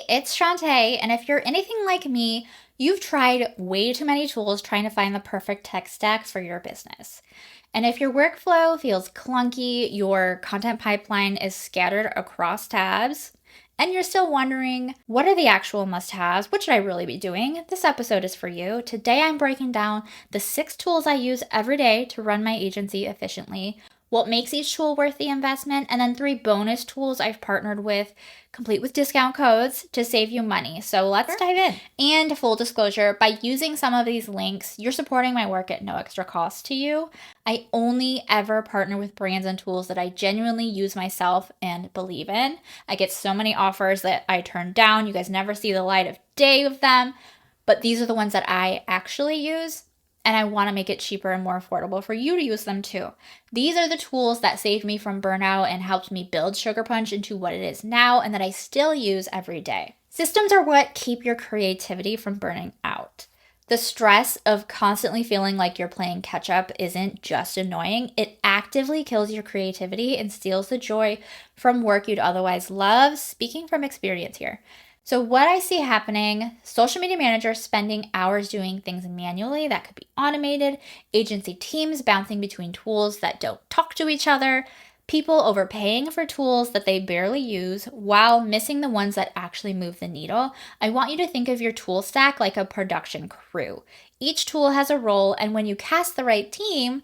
it's Shantae, and if you're anything like me, you've tried way too many tools trying to find the perfect tech stack for your business. And if your workflow feels clunky, your content pipeline is scattered across tabs, and you're still wondering, what are the actual must-haves? What should I really be doing? This episode is for you. Today I'm breaking down the 6 tools I use every day to run my agency efficiently, what makes each tool worth the investment, and then 3 bonus tools I've partnered with, complete with discount codes, to save you money. So let's dive in. And full disclosure, by using some of these links, you're supporting my work at no extra cost to you. I only ever partner with brands and tools that I genuinely use myself and believe in. I get so many offers that I turn down. You guys never see the light of day with them, but these are the ones that I actually use. And I want to make it cheaper and more affordable for you to use them too. These are the tools that saved me from burnout and helped me build Sugar Punch into what it is now and that I still use every day. Systems are what keep your creativity from burning out. The stress of constantly feeling like you're playing catch up isn't just annoying. It actively kills your creativity and steals the joy from work you'd otherwise love. Speaking from experience here. So what I see happening, social media managers spending hours doing things manually that could be automated, agency teams bouncing between tools that don't talk to each other, people overpaying for tools that they barely use while missing the ones that actually move the needle. I want you to think of your tool stack like a production crew. Each tool has a role, and when you cast the right team,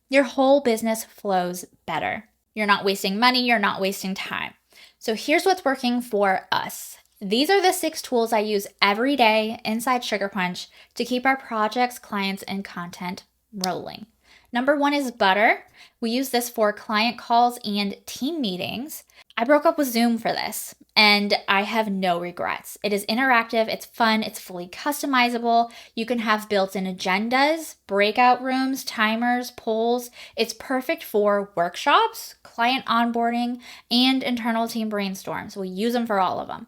your whole business flows better. You're not wasting money, you're not wasting time. So here's what's working for us. These are the 6 tools I use every day inside Sugar Punch to keep our projects, clients, and content rolling. Number 1 is Butter. We use this for client calls and team meetings. I broke up with Zoom for this, and I have no regrets. It is interactive, it's fun, it's fully customizable. You can have built-in agendas, breakout rooms, timers, polls. It's perfect for workshops, client onboarding, and internal team brainstorms. We use them for all of them.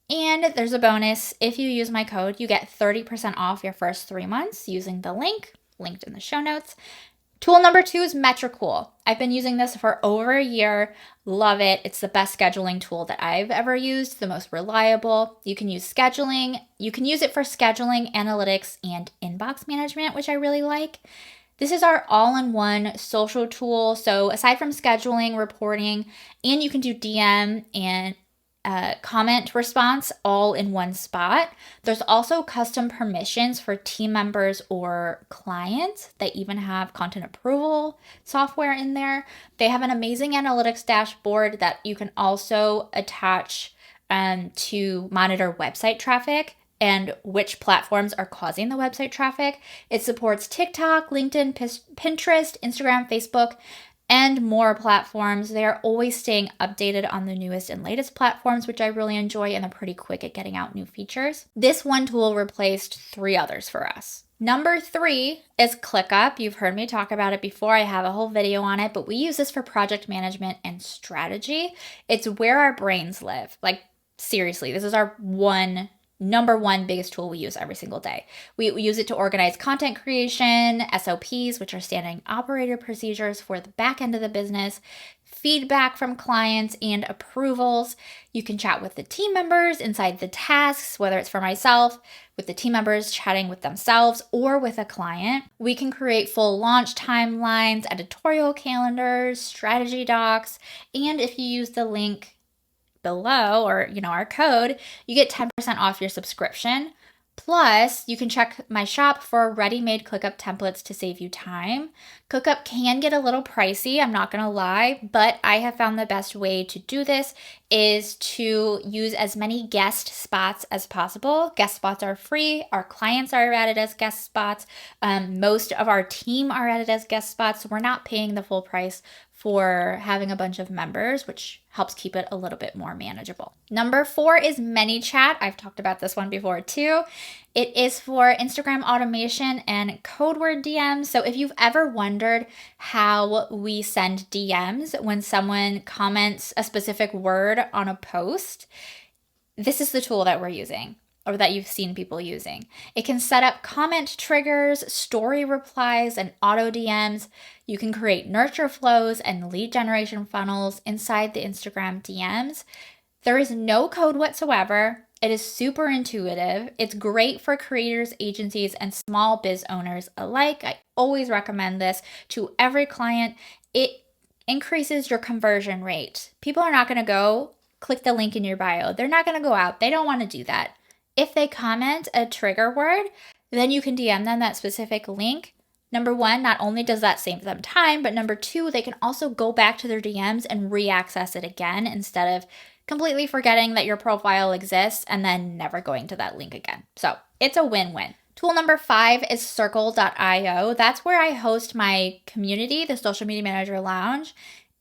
And there's a bonus. If you use my code, you get 30% off your first 3 months using the link linked in the show notes. Tool number 2 is Metracool. I've been using this for over a year. Love it. It's the best scheduling tool that I've ever used, the most reliable. You can use scheduling. You can use it for scheduling, analytics, and inbox management, which I really like. This is our all-in-one social tool. So aside from scheduling, reporting, and you can do DM and comment response all in one spot. There's also custom permissions for team members or clients. They even have content approval software in there. They have an amazing analytics dashboard that you can also attach to monitor website traffic and which platforms are causing the website traffic. It supports TikTok, LinkedIn, Pinterest, Instagram, Facebook, and more platforms. They are always staying updated on the newest and latest platforms, which I really enjoy, and they're pretty quick at getting out new features. This one tool replaced 3 others for us. Number 3 is ClickUp. You've heard me talk about it before. I have a whole video on it, but we use this for project management and strategy. It's where our brains live. Like, seriously, this is our number 1 biggest tool we use every single day. We use it to organize content creation, SOPs, which are standard operator procedures for the back end of the business, feedback from clients, and approvals. You can chat with the team members inside the tasks, whether it's for myself, with the team members chatting with themselves, or with a client. We can create full launch timelines, editorial calendars, strategy docs, and if you use the link below, or our code, you get 10% off your subscription. Plus, you can check my shop for ready-made ClickUp templates to save you time. ClickUp can get a little pricey, I'm not gonna lie, but I have found the best way to do this is to use as many guest spots as possible. Guest spots are free. Our clients are added as guest spots. Most of our team are added as guest spots, so we're not paying the full price for having a bunch of members, which helps keep it a little bit more manageable. Number 4 is ManyChat. I've talked about this one before too. It is for Instagram automation and code word DMs. So if you've ever wondered how we send DMs when someone comments a specific word on a post, this is the tool that we're using, or that you've seen people using. It can set up comment triggers, story replies, and auto DMs. You can create nurture flows and lead generation funnels inside the Instagram DMs. There is no code whatsoever. It is super intuitive. It's great for creators, agencies, and small biz owners alike. I always recommend this to every client. It increases your conversion rate. People are not going to go click the link in your bio. They're not going to go out. They don't want to do that. If they comment a trigger word, then you can DM them that specific link. Number one, not only does that save them time, but number two, they can also go back to their DMs and re-access it again instead of completely forgetting that your profile exists and then never going to that link again. So it's a win-win. Tool number 5 is Circle.io. That's where I host my community, the Social Media Manager Lounge,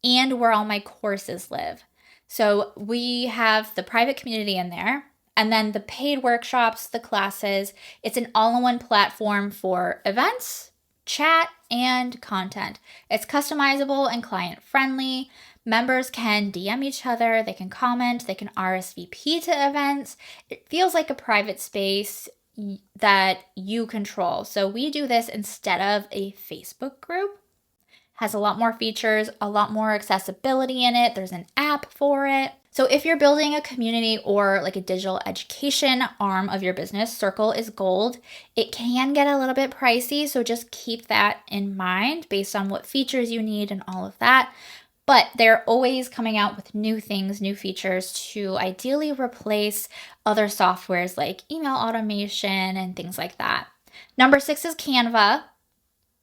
and where all my courses live. So we have the private community in there, and then the paid workshops, the classes. It's an all-in-one platform for events, chat, and content. It's customizable and client-friendly. Members can DM each other, they can comment, they can RSVP to events. It feels like a private space that you control. So we do this instead of a Facebook group. Has a lot more features, a lot more accessibility in it. There's an app for it. So if you're building a community or like a digital education arm of your business, Circle is gold. It can get a little bit pricey, so just keep that in mind based on what features you need and all of that. But they're always coming out with new things, new features to ideally replace other softwares like email automation and things like that. Number 6 is Canva.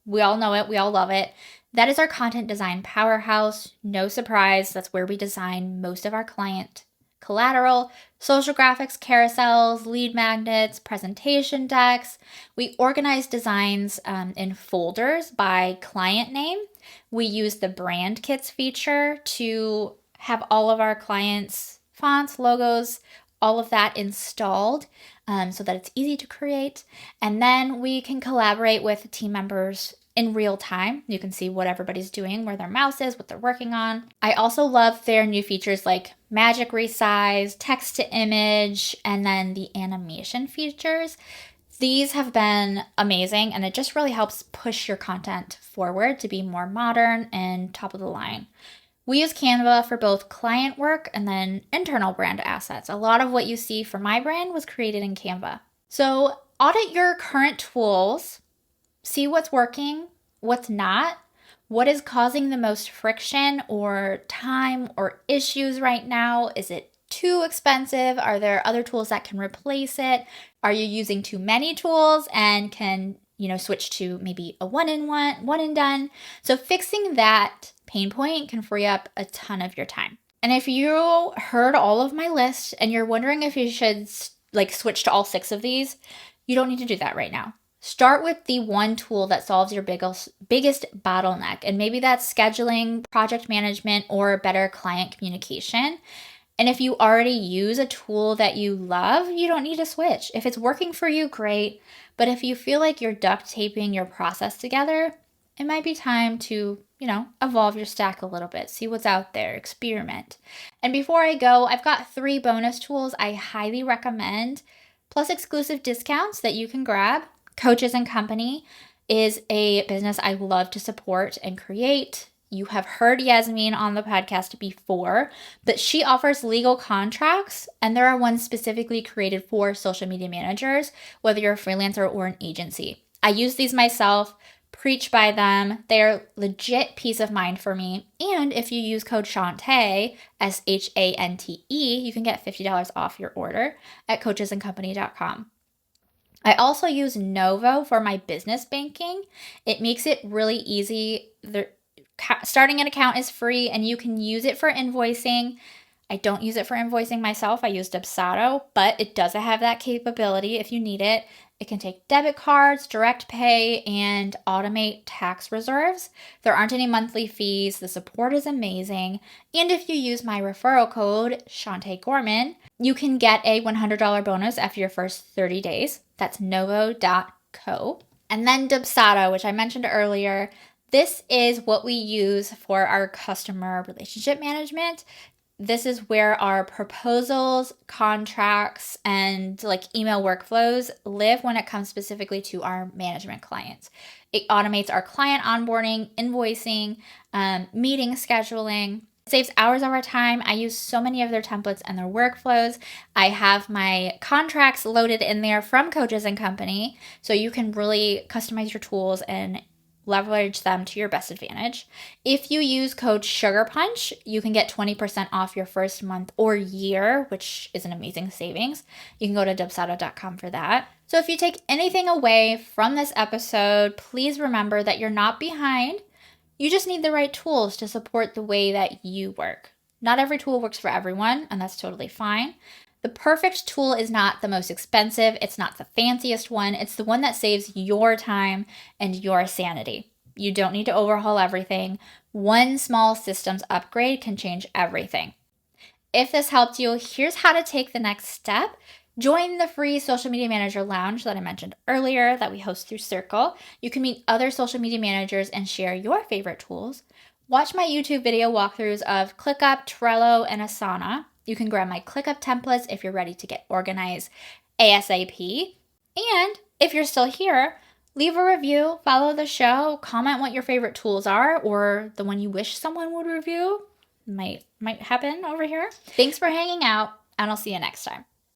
We all know it. We all love it. That is our content design powerhouse. No surprise, that's where we design most of our client collateral, social graphics, carousels, lead magnets, presentation decks. We organize designs in folders by client name. We use the brand kits feature to have all of our clients' fonts, logos, all of that installed so that it's easy to create. And then we can collaborate with team members in real time. You can see what everybody's doing, where their mouse is, what they're working on. I also love their new features like magic resize, text to image, and then the animation features. These have been amazing, and it just really helps push your content forward to be more modern and top of the line. We use Canva for both client work and then internal brand assets. A lot of what you see for my brand was created in Canva. So audit your current tools, see what's working, what's not, what is causing the most friction or time or issues right now. Is it too expensive? Are there other tools that can replace it? Are you using too many tools and can, switch to maybe a one and done? So fixing that pain point can free up a ton of your time. And if you heard all of my list and you're wondering if you should switch to all 6 of these, you don't need to do that right now. Start with the one tool that solves your biggest bottleneck. And maybe that's scheduling, project management, or better client communication. And if you already use a tool that you love, you don't need to switch. If it's working for you, great. But if you feel like you're duct taping your process together, it might be time to, evolve your stack a little bit, see what's out there, experiment. And before I go, I've got 3 bonus tools I highly recommend, plus exclusive discounts that you can grab. Coaches and Company is a business I love to support and create. You have heard Yasmin on the podcast before, but she offers legal contracts, and there are ones specifically created for social media managers, whether you're a freelancer or an agency. I use these myself, preach by them. They're legit peace of mind for me. And if you use code Shante, SHANTE, you can get $50 off your order at coachesandcompany.com. I also use Novo for my business banking. It makes it really easy. Starting an account is free and you can use it for invoicing. I don't use it for invoicing myself. I use Dubsado, but it does have that capability if you need it. It can take debit cards, direct pay, and automate tax reserves. There aren't any monthly fees. The support is amazing. And if you use my referral code, Shante Gorman, you can get a $100 bonus after your first 30 days. That's novo.co. And then Dubsado, which I mentioned earlier. This is what we use for our customer relationship management. This is where our proposals, contracts, and email workflows live when it comes specifically to our management clients. It automates our client onboarding, invoicing, meeting scheduling. It saves hours of our time. I use so many of their templates and their workflows. I have my contracts loaded in there from Coaches and Company, so you can really customize your tools and leverage them to your best advantage. If you use code Sugar Punch, you can get 20% off your first month or year, which is an amazing savings. You can go to Dubsado.com for that. So if you take anything away from this episode, please remember that you're not behind. You just need the right tools to support the way that you work. Not every tool works for everyone, and that's totally fine. The perfect tool is not the most expensive. It's not the fanciest one. It's the one that saves your time and your sanity. You don't need to overhaul everything. One small systems upgrade can change everything. If this helped you, here's how to take the next step. Join the free Social Media Manager Lounge that I mentioned earlier that we host through Circle. You can meet other social media managers and share your favorite tools. Watch my YouTube video walkthroughs of ClickUp, Trello, and Asana. You can grab my ClickUp templates if you're ready to get organized ASAP. And if you're still here, leave a review, follow the show, comment what your favorite tools are or the one you wish someone would review. Might happen over here. Thanks for hanging out, and I'll see you next time.